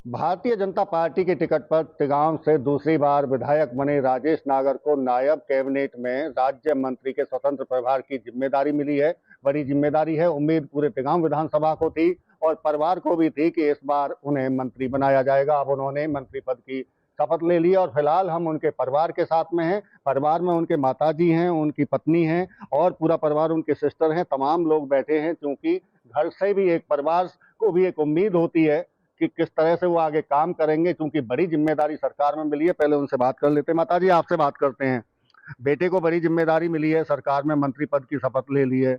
Bharatiya Janata party के ticket पर टिगांव से दूसरी बार विधायक बने राजेश नागर को नायब कैबिनेट में राज्य मंत्री के स्वतंत्र प्रभार की जिम्मेदारी मिली है। बड़ी जिम्मेदारी है। उम्मीद पूरे टिगांव विधानसभा को थी और परिवार को भी थी कि इस बार उन्हें मंत्री बनाया जाएगा। अब उन्होंने मंत्री पद की शपथ ले ली और फिलहाल हम उनके परिवार के साथ में हैं। परिवार में उनके माताजी हैं, उनकी पत्नी हैं और पूरा परिवार, उनके सिस्टर हैं। तमाम लोग बैठे हैं क्योंकि घर से भी एक परिवार को भी एक उम्मीद होती है कि किस तरह से वो आगे काम करेंगे, क्योंकि बड़ी जिम्मेदारी सरकार में मिली है। पहले उनसे बात कर लेते हैं। माताजी, आपसे बात करते हैं। बेटे को बड़ी जिम्मेदारी मिली है, सरकार में मंत्री पद की शपथ ले ली है।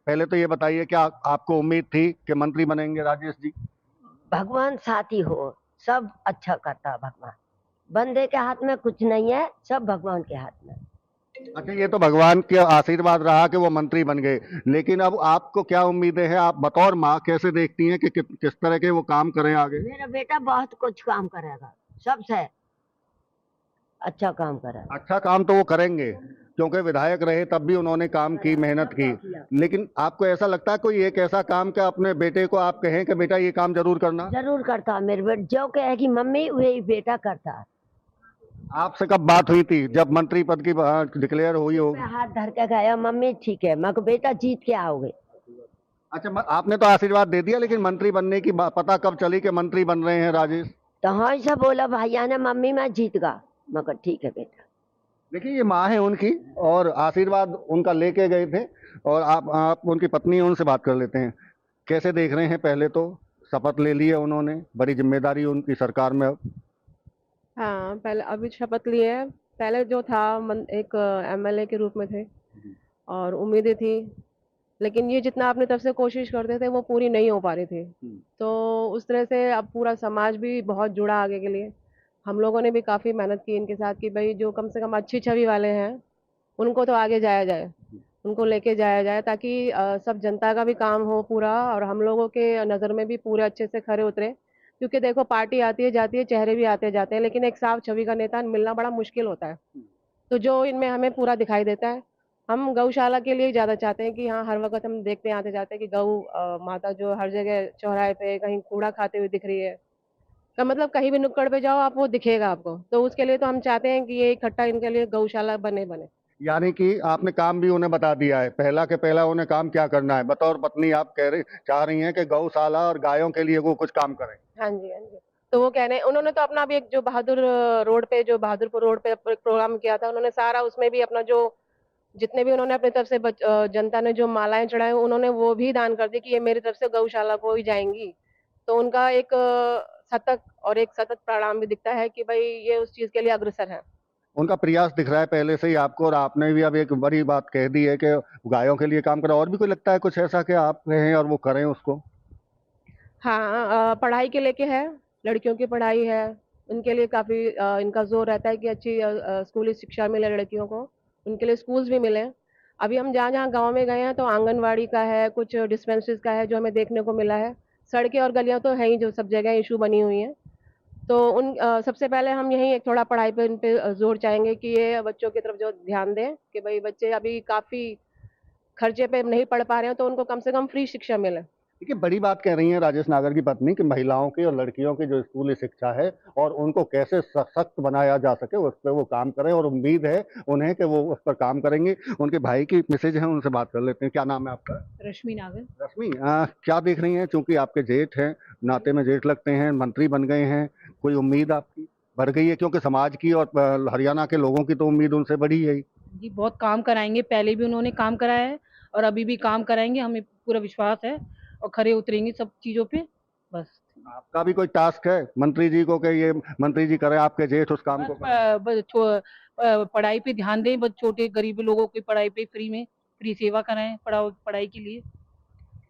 पहले तो ये बताइए, क्या आपको उम्मीद थी कि मंत्री बनेंगे राजेश जी? भगवान साथी हो, सब अच्छा करता है भगवान। बंदे के हाथ में कुछ नहीं है, सब भगवान के हाथ में। अच्छा, ये तो भगवान के आशीर्वाद रहा कि वो मंत्री बन गए, लेकिन अब आपको क्या उम्मीदें हैं? आप बतौर माँ कैसे देखती हैं कि किस तरह के वो काम करें आगे? मेरा बेटा बहुत कुछ काम करेगा, सबसे अच्छा काम करेगा। अच्छा काम तो वो करेंगे, क्योंकि विधायक रहे तब भी उन्होंने काम की, मेहनत की। लेकिन आपको ऐसा लगता है कोई एक ऐसा काम कि अपने बेटे को आप कहें कि बेटा ये काम जरूर करना? जरूर करता मेरे बेटा, जो कहेगी मम्मी वही बेटा करता। आपसे कब बात हुई थी जब मंत्री पद की डिक्लेयर हुई हो? हाथ धर के गया, मम्मी ठीक है, मैं को बेटा जीत के आओगे। अच्छा, आपने तो आशीर्वाद दे दिया, लेकिन मंत्री बनने की पता कब चली कि मंत्री बन रहे हैं राजेश? तो हाँ से बोला भैया ने, मम्मी मैं जीत गा। मैं को ठीक है बेटा। देखिए, ये माँ है उनकी और आशीर्वाद उनका लेके गए थे। और आप उनकी पत्नी हैं, उनसे बात कर लेते हैं। कैसे देख रहे हैं? पहले तो शपथ ले ली है उन्होंने, बड़ी जिम्मेदारी उनकी सरकार में अब। हाँ, पहले अभी शपथ ली है। पहले जो था एक एमएलए के रूप में थे और उम्मीदें थी, लेकिन ये जितना अपनी तरफ से कोशिश करते थे वो पूरी नहीं हो पा रही थी। तो उस तरह से अब पूरा समाज भी बहुत जुड़ा आगे के लिए। हम लोगों ने भी काफ़ी मेहनत की इनके साथ कि भाई जो कम से कम अच्छी छवि वाले हैं उनको तो आगे जाया जाए, उनको लेके जाया जाए, ताकि सब जनता का भी काम हो पूरा और हम लोगों के नज़र में भी पूरे अच्छे से खरे उतरे। क्योंकि देखो, पार्टी आती है जाती है, चेहरे भी आते जाते हैं, लेकिन एक साफ छवि का नेता मिलना बड़ा मुश्किल होता है। तो जो इनमें हमें पूरा दिखाई देता है। हम गौशाला के लिए ज़्यादा चाहते हैं कि हाँ, हर वक़्त हम देखते आते जाते हैं कि गौ माता जो हर जगह चौराहे पे कहीं कूड़ा खाते हुए दिख रही है। का मतलब कहीं भी नुक्कड़ पे जाओ आप, वो दिखेगा आपको। तो उसके लिए तो हम चाहते हैं कि ये इकट्ठा इनके लिए गौशाला बने। यानी कि आपने काम भी उन्हें बता दिया है, पहला के पहला उन्हें काम क्या करना है। बतौर पत्नी आप चाह रही हैं कि गौशाला और गायों के लिए वो कुछ काम करें। हाँ जी, हाँ जी। तो वो कह रहे हैं, उन्होंने तो अपना अभी एक जो बहादुरपुर रोड पे एक प्रोग्राम किया था, उन्होंने सारा उसमें भी अपना जो जितने भी उन्होंने अपनी तरफ से जनता ने जो मालाएँ चढ़ाई, उन्होंने वो भी दान कर दी कि ये मेरी तरफ से गौशाला को ही जाएँगी। तो उनका एक शतक और एक सतत प्रणाम भी दिखता है कि भई ये उस चीज़ के लिए अग्रसर हैं। उनका प्रयास दिख रहा है पहले से ही आपको, और आपने भी अब एक बड़ी बात कह दी है कि गायों के लिए काम करें। और भी कोई लगता है कुछ ऐसा कि आप कहें और वो करें उसको? हाँ, पढ़ाई के लेके है, लड़कियों की पढ़ाई है, उनके लिए काफ़ी इनका ज़ोर रहता है कि अच्छी स्कूली शिक्षा मिले लड़कियों को, उनके लिए स्कूल्स भी मिलें। अभी हम जहाँ-जहाँ गाँव में गए हैं तो आंगनवाड़ी का है, कुछ डिस्पेंसरीज़ का है जो हमें देखने को मिला है। सड़कें और गलियाँ तो हैं ही, जो सब जगह इश्यू बनी हुई हैं। तो सबसे पहले हम यही एक थोड़ा पढ़ाई पे इन पे ज़ोर चाहेंगे कि ये बच्चों की तरफ जो ध्यान दें कि भई बच्चे अभी काफ़ी खर्चे पे नहीं पढ़ पा रहे हैं, तो उनको कम से कम फ्री शिक्षा मिले। देखिए, बड़ी बात कह रही हैं राजेश नागर की पत्नी कि महिलाओं की और लड़कियों की जो स्कूली शिक्षा है और उनको कैसे सशक्त बनाया जा सके, उस पर वो काम करें। और उम्मीद है उन्हें कि वो उस पर काम करेंगे। उनके भाई की मैसेज है, उनसे बात कर लेते हैं। क्या नाम है आपका? रश्मि नागर। रश्मि, क्या देख रही हैं? चूंकि आपके जेठ हैं, नाते में जेठ लगते हैं, मंत्री बन गए हैं, कोई उम्मीद आपकी बढ़ गई है? क्योंकि समाज की और हरियाणा के लोगों की तो उम्मीद उनसे बड़ी है ही। जी, बहुत काम कराएँगे, पहले भी उन्होंने काम कराया है और अभी भी काम कराएँगे, हमें पूरा विश्वास है और खरे उतरेंगे सब चीज़ों पे, बस। आपका भी कोई टास्क है मंत्री जी को कि ये मंत्री जी करें आपके जेठ उस काम को? पढ़ाई पे ध्यान दें, बस छोटे गरीब लोगों की पढ़ाई पे फ्री सेवा कराएँ पढ़ाई के लिए।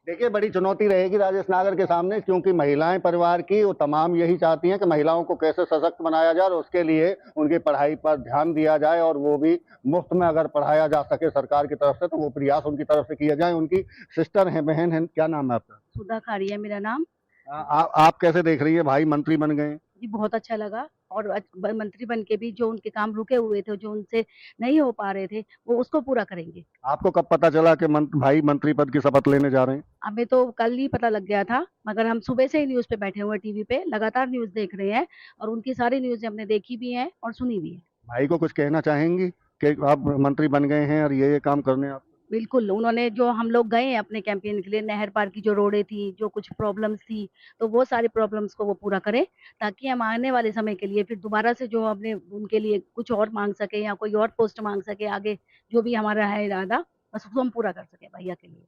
देखिए, बड़ी चुनौती रहेगी राजेश नागर के सामने, क्योंकि महिलाएं परिवार की वो तमाम यही चाहती हैं कि महिलाओं को कैसे सशक्त बनाया जाए और उसके लिए उनकी पढ़ाई पर ध्यान दिया जाए, और वो भी मुफ्त में अगर पढ़ाया जा सके सरकार की तरफ से तो वो प्रयास उनकी तरफ से किया जाए। उनकी सिस्टर हैं, बहन हैं, क्या नाम है आपका? सुधा खाड़िया मेरा नाम। आप कैसे देख रही है? भाई मंत्री बन गए। जी बहुत अच्छा लगा और मंत्री बन के भी जो उनके काम रुके हुए थे, जो उनसे नहीं हो पा रहे थे, वो उसको पूरा करेंगे। आपको कब पता चला कि भाई मंत्री पद की शपथ लेने जा रहे हैं? हमें तो कल ही पता लग गया था, मगर हम सुबह से ही न्यूज़ पे बैठे हुए हैं, टीवी पे लगातार न्यूज़ देख रहे हैं और उनकी सारी न्यूज़ हमने देखी भी है और सुनी भी है। भाई को कुछ कहना चाहेंगी कि आप मंत्री बन गए हैं और ये काम करने आप? बिल्कुल, उन्होंने जो हम लोग गए हैं अपने कैंपेन के लिए, नहर पार की जो रोडें थी, जो कुछ प्रॉब्लम्स थी, तो वो सारी प्रॉब्लम्स को वो पूरा करें, ताकि हम आने वाले समय के लिए फिर दोबारा से जो हमने उनके लिए कुछ और माँग सकें या कोई और पोस्ट माँग सकें आगे, जो भी हमारा है इरादा, बस उसको हम पूरा कर सकें भैया के लिए।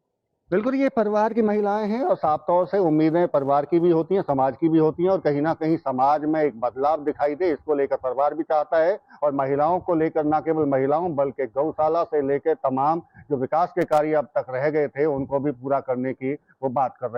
बिल्कुल, ये परिवार की महिलाएं हैं और साफ तौर से उम्मीदें परिवार की भी होती हैं, समाज की भी होती हैं और कहीं न कहीं समाज में एक बदलाव दिखाई दे, इसको लेकर परिवार भी चाहता है और महिलाओं को लेकर न केवल महिलाओं बल्कि गौशाला से लेकर तमाम जो विकास के कार्य अब तक रह गए थे, उनको भी पूरा करने की वो बात कर रहे हैं।